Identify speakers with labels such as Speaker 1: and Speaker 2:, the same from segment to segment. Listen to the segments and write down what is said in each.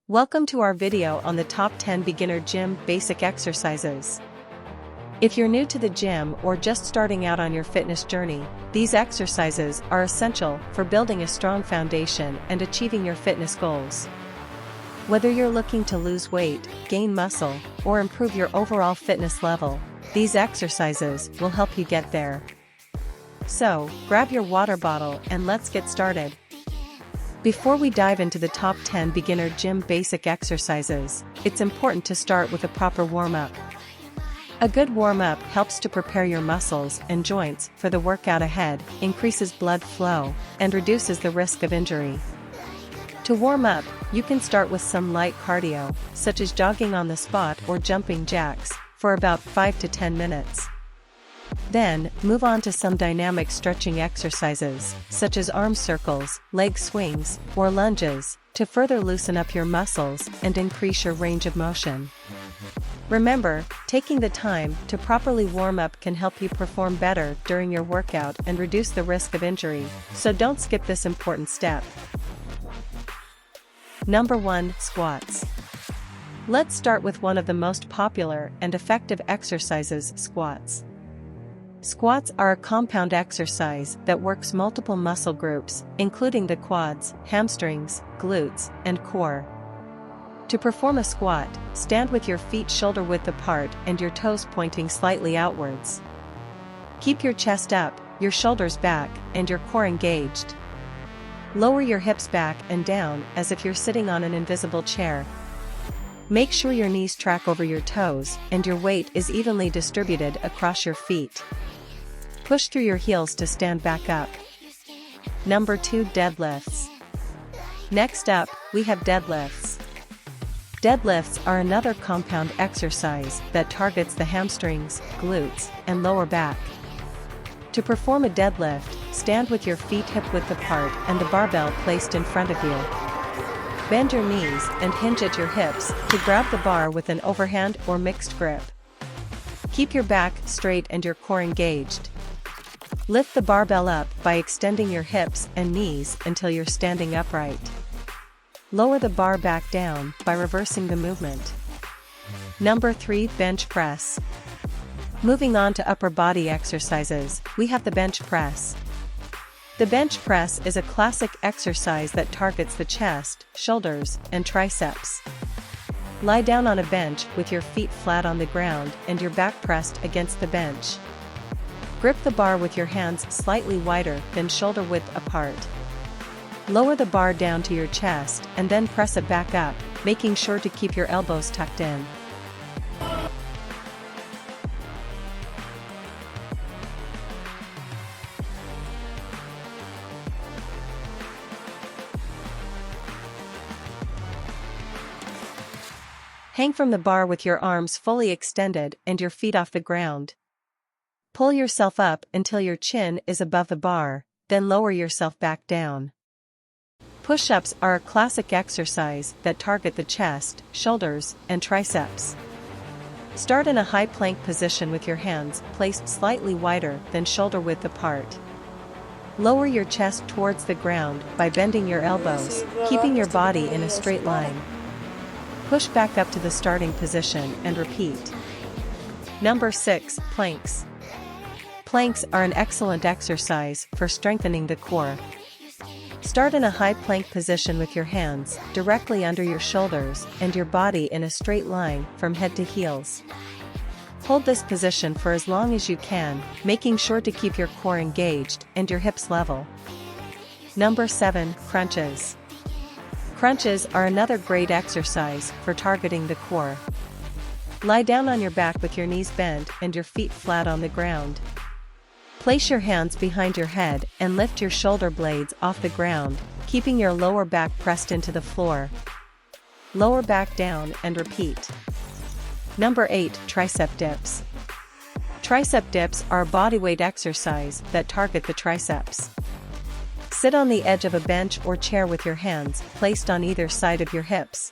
Speaker 1: Welcome to our video on the top 10 beginner gym basic exercises. If you're new to the gym or just starting out on your fitness journey, these exercises are essential for building a strong foundation and achieving your fitness goals. Whether you're looking to lose weight, gain muscle, or improve your overall fitness level, these exercises will help you get there. So, grab your water bottle and let's get started. Before we dive into the top 10 beginner gym basic exercises, it's important to start with a proper warm-up. A good warm-up helps to prepare your muscles and joints for the workout ahead, increases blood flow, and reduces the risk of injury. To warm up, you can start with some light cardio, such as jogging on the spot or jumping jacks, for about 5 to 10 minutes. Then, move on to some dynamic stretching exercises, such as arm circles, leg swings, or lunges, to further loosen up your muscles and increase your range of motion. Remember, taking the time to properly warm up can help you perform better during your workout and reduce the risk of injury, so don't skip this important step. Number 1. Squats. Let's start with one of the most popular and effective exercises, squats. Squats are a compound exercise that works multiple muscle groups, including the quads, hamstrings, glutes, and core. To perform a squat, stand with your feet shoulder-width apart and your toes pointing slightly outwards. Keep your chest up, your shoulders back, and your core engaged. Lower your hips back and down as if you're sitting on an invisible chair. Make sure your knees track over your toes and your weight is evenly distributed across your feet. Push through your heels to stand back up. Number 2. Deadlifts. Next up, we have deadlifts. Deadlifts are another compound exercise that targets the hamstrings, glutes, and lower back. To perform a deadlift, stand with your feet hip-width apart and the barbell placed in front of you. Bend your knees and hinge at your hips to grab the bar with an overhand or mixed grip. Keep your back straight and your core engaged. Lift the barbell up by extending your hips and knees until you're standing upright. Lower the bar back down by reversing the movement. Number 3. Bench press. Moving on to upper body exercises, we have the bench press. The bench press is a classic exercise that targets the chest, shoulders, and triceps. Lie down on a bench with your feet flat on the ground and your back pressed against the bench. Grip the bar with your hands slightly wider than shoulder width apart. Lower the bar down to your chest and then press it back up, making sure to keep your elbows tucked in. Hang from the bar with your arms fully extended and your feet off the ground. Pull yourself up until your chin is above the bar, then lower yourself back down. Push-ups are a classic exercise that target the chest, shoulders, and triceps. Start in a high plank position with your hands placed slightly wider than shoulder-width apart. Lower your chest towards the ground by bending your elbows, keeping your body in a straight line. Push back up to the starting position and repeat. Number 6. Planks. Planks are an excellent exercise for strengthening the core. Start in a high plank position with your hands directly under your shoulders and your body in a straight line from head to heels. Hold this position for as long as you can, making sure to keep your core engaged and your hips level. Number 7. Crunches. Crunches are another great exercise for targeting the core. Lie down on your back with your knees bent and your feet flat on the ground. Place your hands behind your head and lift your shoulder blades off the ground, keeping your lower back pressed into the floor. Lower back down and repeat. Number 8. Tricep dips. Tricep dips are a bodyweight exercise that target the triceps. Sit on the edge of a bench or chair with your hands placed on either side of your hips.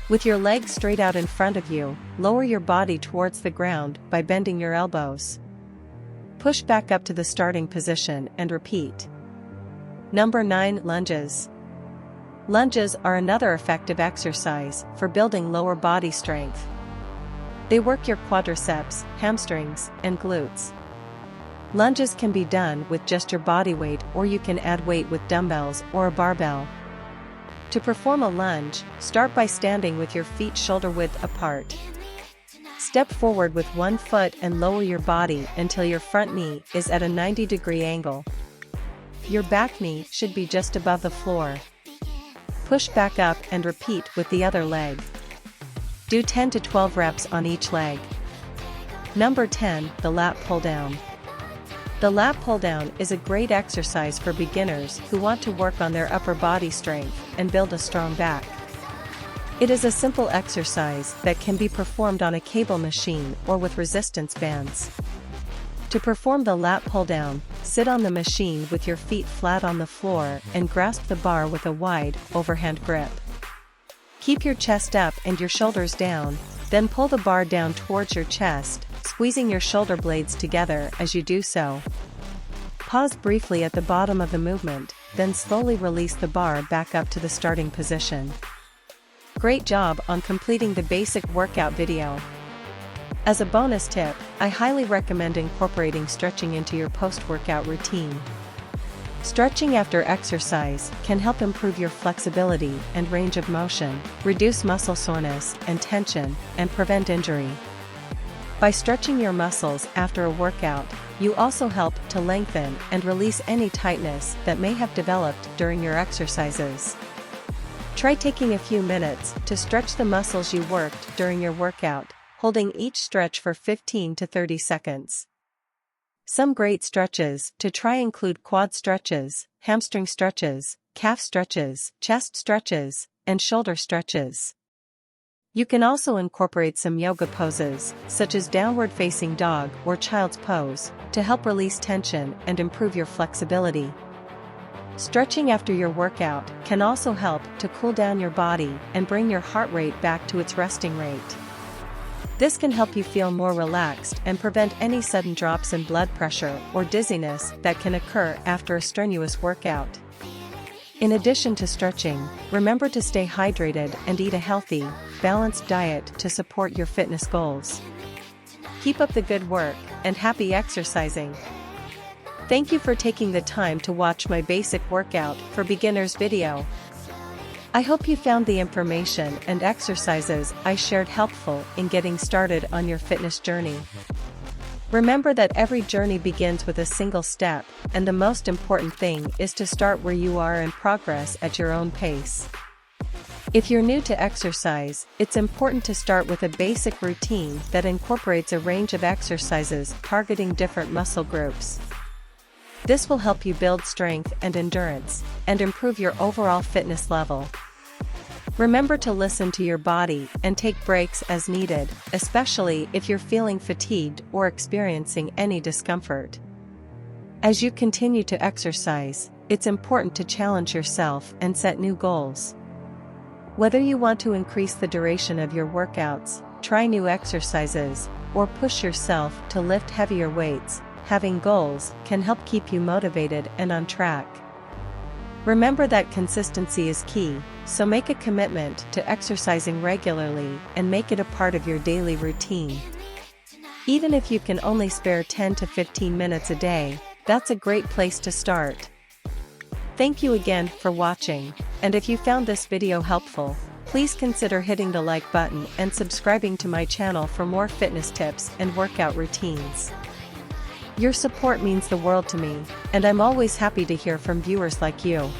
Speaker 1: With your legs straight out in front of you, lower your body towards the ground by bending your elbows. Push back up to the starting position and repeat. Number 9. Lunges. Lunges are another effective exercise for building lower body strength. They work your quadriceps, hamstrings, and glutes. Lunges can be done with just your body weight, or you can add weight with dumbbells or a barbell. To perform a lunge, start by standing with your feet shoulder width apart. Step forward with one foot and lower your body until your front knee is at a 90-degree angle. Your back knee should be just above the floor. Push back up and repeat with the other leg. Do 10 to 12 reps on each leg. Number 10, the lat pull down. The lat pull down is a great exercise for beginners who want to work on their upper body strength and build a strong back. It is a simple exercise that can be performed on a cable machine or with resistance bands. To perform the lat pull down, sit on the machine with your feet flat on the floor and grasp the bar with a wide, overhand grip. Keep your chest up and your shoulders down, then pull the bar down towards your chest, squeezing your shoulder blades together as you do so. Pause briefly at the bottom of the movement, then slowly release the bar back up to the starting position. Great job on completing the basic workout video. As a bonus tip, I highly recommend incorporating stretching into your post-workout routine. Stretching after exercise can help improve your flexibility and range of motion, reduce muscle soreness and tension, and prevent injury. By stretching your muscles after a workout, you also help to lengthen and release any tightness that may have developed during your exercises. Try taking a few minutes to stretch the muscles you worked during your workout, holding each stretch for 15 to 30 seconds. Some great stretches to try include quad stretches, hamstring stretches, calf stretches, chest stretches, and shoulder stretches. You can also incorporate some yoga poses, such as downward facing dog or child's pose, to help release tension and improve your flexibility. Stretching after your workout can also help to cool down your body and bring your heart rate back to its resting rate. This can help you feel more relaxed and prevent any sudden drops in blood pressure or dizziness that can occur after a strenuous workout. In addition to stretching, remember to stay hydrated and eat a healthy, balanced diet to support your fitness goals. Keep up the good work, and happy exercising! Thank you for taking the time to watch my basic workout for beginners video. I hope you found the information and exercises I shared helpful in getting started on your fitness journey. Remember that every journey begins with a single step, and the most important thing is to start where you are and progress at your own pace. If you're new to exercise, it's important to start with a basic routine that incorporates a range of exercises targeting different muscle groups. This will help you build strength and endurance, and improve your overall fitness level. Remember to listen to your body and take breaks as needed, especially if you're feeling fatigued or experiencing any discomfort. As you continue to exercise, it's important to challenge yourself and set new goals. Whether you want to increase the duration of your workouts, try new exercises, or push yourself to lift heavier weights, having goals can help keep you motivated and on track. Remember that consistency is key, so make a commitment to exercising regularly and make it a part of your daily routine. Even if you can only spare 10 to 15 minutes a day, that's a great place to start. Thank you again for watching, and if you found this video helpful, please consider hitting the like button and subscribing to my channel for more fitness tips and workout routines. Your support means the world to me, and I'm always happy to hear from viewers like you.